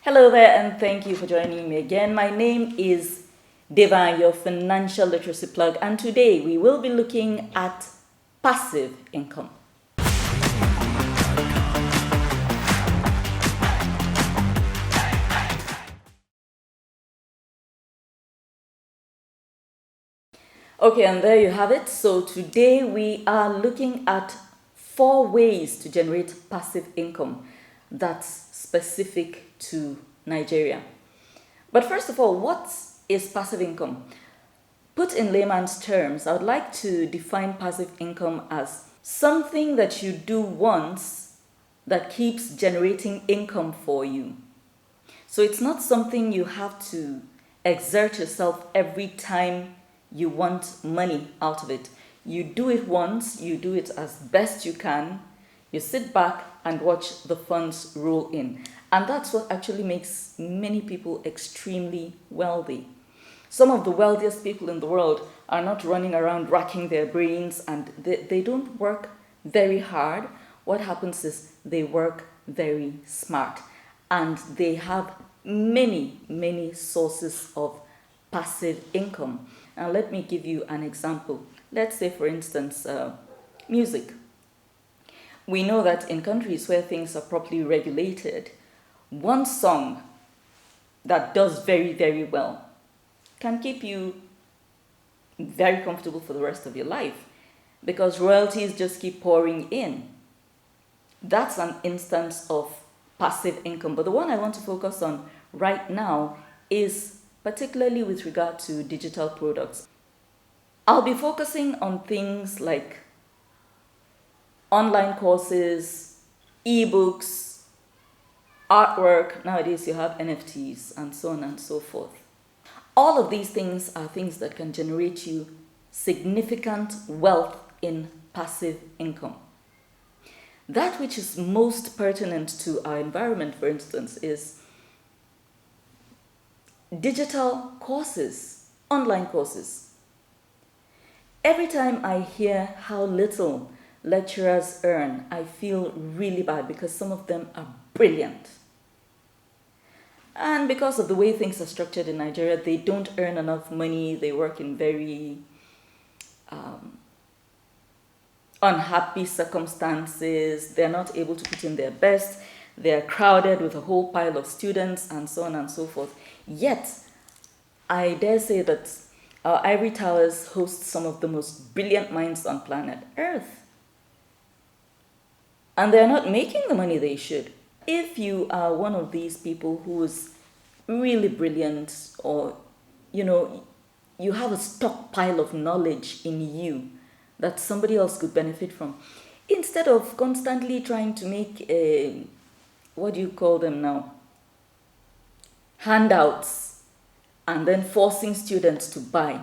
Hello there, and thank you for joining me again. My name is Deva, your financial literacy plug, and today we will be looking at passive income. Okay, and there you have it. So today we are looking at 4 ways to generate passive income that's specific to Nigeria. But first of all, what is passive income? Put in layman's terms, I would like to define passive income as something that you do once that keeps generating income for you. So it's not something you have to exert yourself every time you want money out of it. You do it once, you do it as best you can, you sit back and watch the funds roll in. And that's what actually makes many people extremely wealthy. Some of the wealthiest people in the world are not running around racking their brains, and they don't work very hard. What happens is they work very smart, and they have many sources of passive income. Now let me give you an example. Let's say, for instance, music. We know that in countries where things are properly regulated, one song that does very well can keep you very comfortable for the rest of your life because royalties just keep pouring in. That's an instance of passive income. But the one I want to focus on right now is particularly with regard to digital products. I'll be focusing on things like online courses, ebooks, artwork. Nowadays you have NFTs and so on and so forth. All of these things are things that can generate you significant wealth in passive income. That which is most pertinent to our environment, for instance, is digital courses, online courses. Every time I hear how little lecturers earn, I feel really bad because some of them are brilliant. And because of the way things are structured in Nigeria, they don't earn enough money. They work in very unhappy circumstances. They're not able to put in their best. They're crowded with a whole pile of students and so on and so forth. Yet, I dare say that our ivory towers host some of the most brilliant minds on planet Earth. And they're not making the money they should. If you are one of these people who is really brilliant, or you have a stockpile of knowledge in you that somebody else could benefit from, instead of constantly trying to make what do you call them now, handouts, and then forcing students to buy.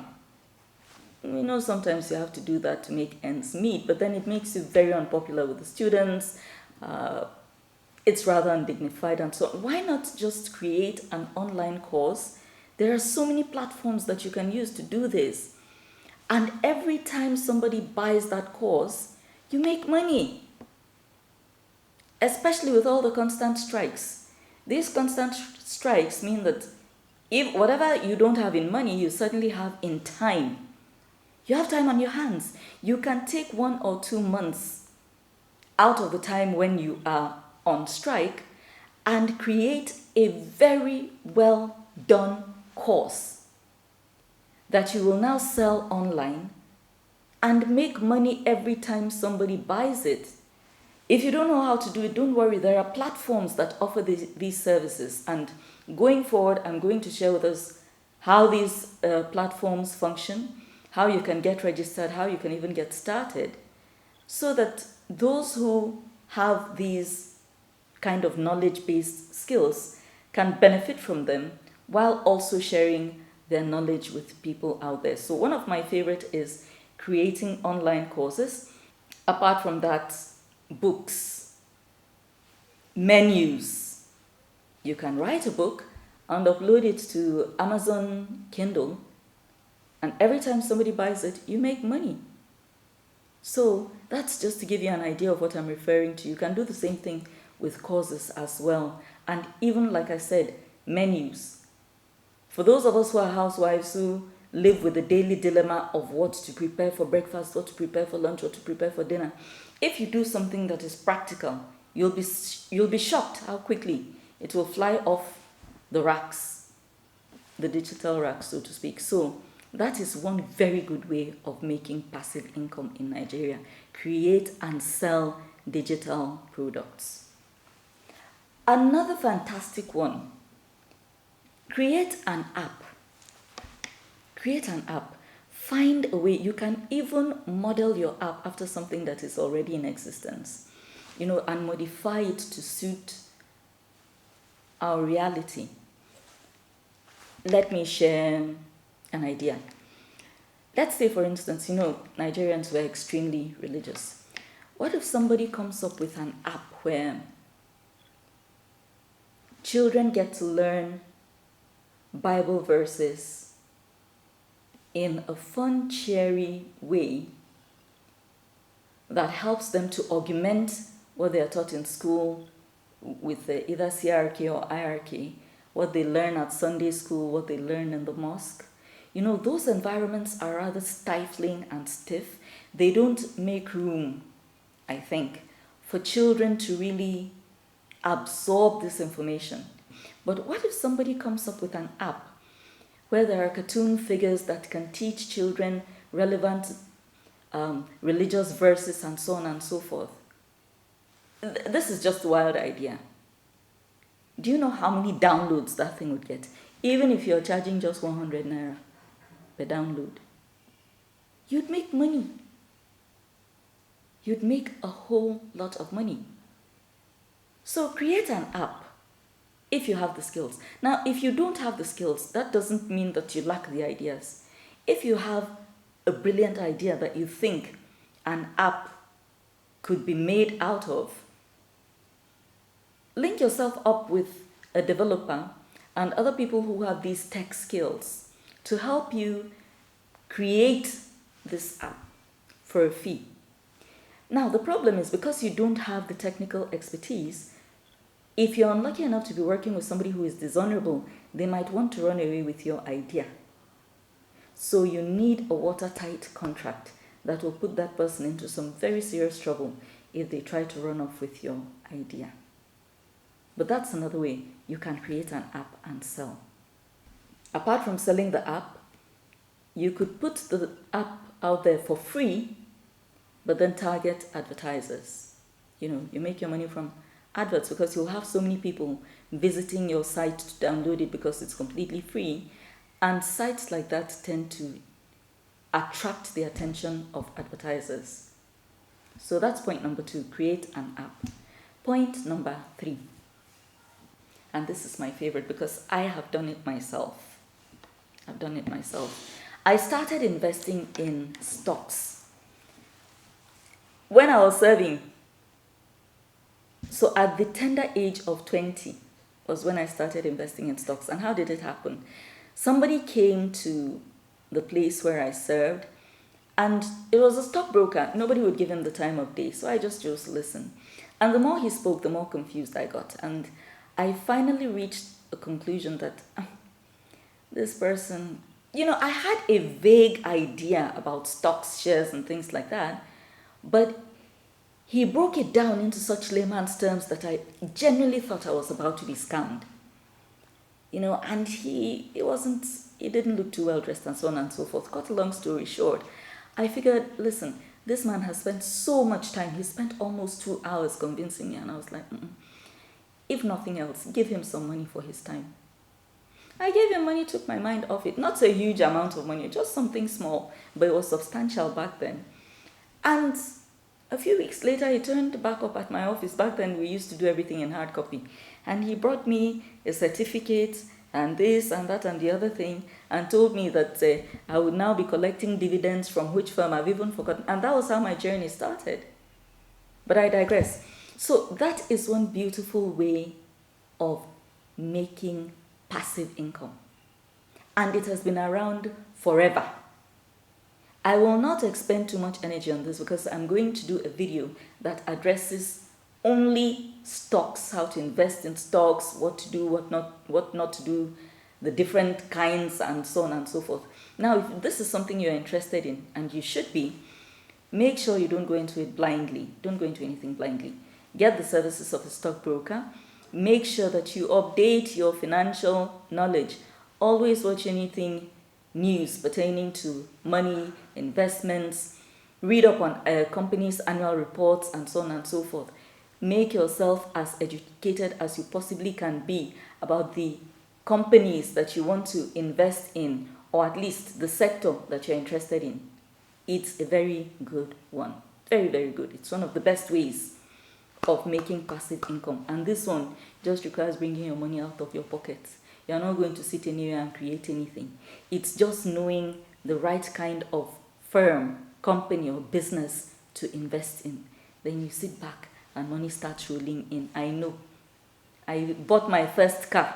Sometimes you have to do that to make ends meet, but then it makes you very unpopular with the students. It's rather undignified and so on. Why not just create an online course? There are so many platforms that you can use to do this. And every time somebody buys that course, you make money. Especially with all the constant strikes. These constant strikes mean that if whatever you don't have in money, you certainly have in time. You have time on your hands. You can take 1 or 2 months out of the time when you are on strike and create a very well done course that you will now sell online and make money every time somebody buys it. If you don't know how to do it, don't worry. There are platforms that offer these services, and going forward, I'm going to share with us how these platforms function, how you can get registered, how you can even get started, so that those who have these kind of knowledge-based skills can benefit from them while also sharing their knowledge with people out there. So one of my favorite is creating online courses. Apart from that, books, menus. You can write a book and upload it to Amazon Kindle, and every time somebody buys it, you make money. So that's just to give you an idea of what I'm referring to. You can do the same thing with courses as well. And even, like I said, menus. For those of us who are housewives who live with the daily dilemma of what to prepare for breakfast, what to prepare for lunch, what to prepare for dinner, if you do something that is practical, you'll be shocked how quickly it will fly off the racks, the digital racks, so to speak. So that is one very good way of making passive income in Nigeria. Create and sell digital products. Another fantastic one, create an app. Create an app. Find a way. You can even model your app after something that is already in existence, and modify it to suit our reality. Let me share an idea. Let's say, for instance, Nigerians were extremely religious. What if somebody comes up with an app where children get to learn Bible verses in a fun, cheery way that helps them to augment what they are taught in school with either CRK or IRK, what they learn at Sunday school, what they learn in the mosque. Those environments are rather stifling and stiff. They don't make room, I think, for children to really absorb this information. But what if somebody comes up with an app where there are cartoon figures that can teach children relevant religious verses and so on and so forth? This is just a wild idea. Do you know how many downloads that thing would get? Even if you're charging just 100 naira per download, you'd make money. You'd make a whole lot of money. So create an app if you have the skills. Now, if you don't have the skills, that doesn't mean that you lack the ideas. If you have a brilliant idea that you think an app could be made out of, link yourself up with a developer and other people who have these tech skills to help you create this app for a fee. Now, the problem is because you don't have the technical expertise, if you're unlucky enough to be working with somebody who is dishonorable, they might want to run away with your idea. So you need a watertight contract that will put that person into some very serious trouble if they try to run off with your idea. But that's another way you can create an app and sell. Apart from selling the app, you could put the app out there for free, but then target advertisers. You make your money from adverts because you'll have so many people visiting your site to download it because it's completely free. And sites like that tend to attract the attention of advertisers. So that's point number 2, create an app. Point number 3, and this is my favorite because I have done it myself. I started investing in stocks when I was serving. So at the tender age of 20 was when I started investing in stocks. And how did it happen? Somebody came to the place where I served, and it was a stockbroker. Nobody would give him the time of day, so I just chose to listen. And the more he spoke, the more confused I got. And I finally reached a conclusion that this person, I had a vague idea about stocks, shares, and things like that, but he broke it down into such layman's terms that I genuinely thought I was about to be scammed. And he didn't look too well dressed and so on and so forth. Cut a long story short, I figured, listen, this man has spent so much time. He spent almost 2 hours convincing me, and I was like, if nothing else, give him some money for his time. I gave him money, took my mind off it. Not a huge amount of money, just something small, but it was substantial back then. And a few weeks later, he turned back up at my office. Back then, we used to do everything in hard copy. And he brought me a certificate and this and that and the other thing, and told me that I would now be collecting dividends from which firm I've even forgotten. And that was how my journey started. But I digress. So that is one beautiful way of making passive income. And it has been around forever. I will not expend too much energy on this because I'm going to do a video that addresses only stocks, how to invest in stocks, what to do, what not to do, the different kinds, and so on and so forth. Now, if this is something you're interested in, and you should be, make sure you don't go into it blindly. Don't go into anything blindly. Get the services of a stockbroker. Make sure that you update your financial knowledge. Always watch anything news pertaining to money, investments. Read up on companies' annual reports and so on and so forth. Make yourself as educated as you possibly can be about the companies that you want to invest in, or at least the sector that you're interested in. It's a very good one. Very, very good. It's one of the best ways of making passive income. And this one just requires bringing your money out of your pocket. You're not going to sit anywhere and create anything. It's just knowing the right kind of firm, company, or business to invest in. Then you sit back and money starts rolling in. I know. I bought my first car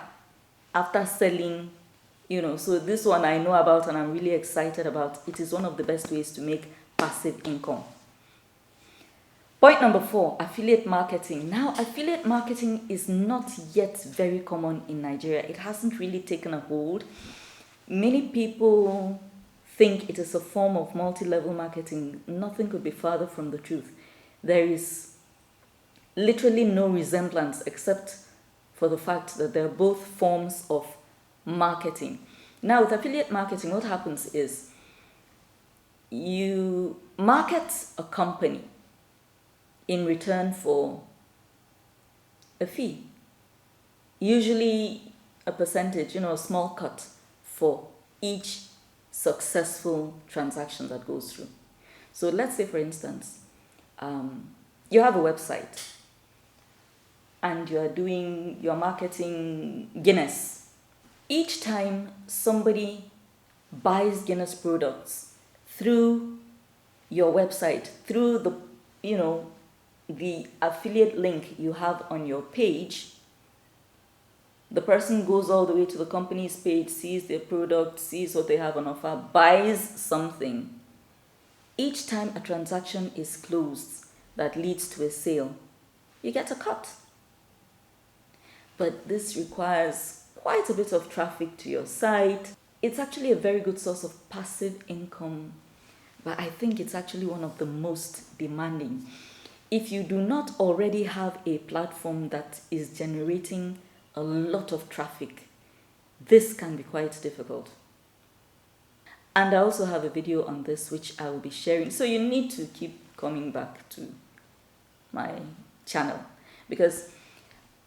after selling, so this one I know about and I'm really excited about. It is one of the best ways to make passive income. Point number 4, affiliate marketing. Now, affiliate marketing is not yet very common in Nigeria. It hasn't really taken a hold. Many people think it is a form of multi-level marketing. Nothing could be farther from the truth. There is literally no resemblance except for the fact that they're both forms of marketing. Now, with affiliate marketing, what happens is you market a company in return for a fee, usually a percentage, a small cut for each successful transaction that goes through. So let's say, for instance, you have a website and you're marketing Guinness. Each time somebody buys Guinness products through your website, through the affiliate link you have on your page, the person goes all the way to the company's page, sees their product, sees what they have on offer, buys something. Each time a transaction is closed that leads to a sale, you get a cut. But this requires quite a bit of traffic to your site. It's actually a very good source of passive income, but I think it's actually one of the most demanding. If you do not already have a platform that is generating a lot of traffic, this can be quite difficult. And I also have a video on this which I will be sharing. So you need to keep coming back to my channel, because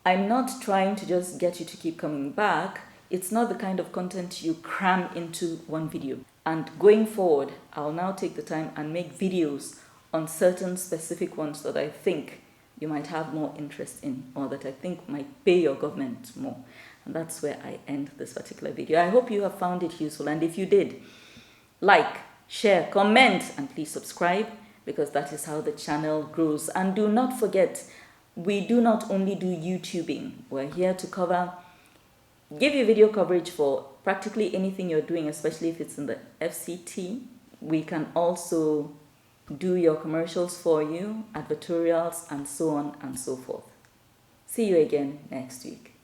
I'm not trying to just get you to keep coming back. It's not the kind of content you cram into one video. And going forward, I'll now take the time and make videos on certain specific ones that I think you might have more interest in, or that I think might pay your government more. And that's where I end this particular video. I hope you have found it useful, and if you did, like, share, comment, and please subscribe, because that is how the channel grows. And do not forget, we do not only do YouTubing. We're here to give you video coverage for practically anything you're doing, especially if it's in the FCT. We can also do your commercials for you, advertorials, and so on and so forth. See you again next week.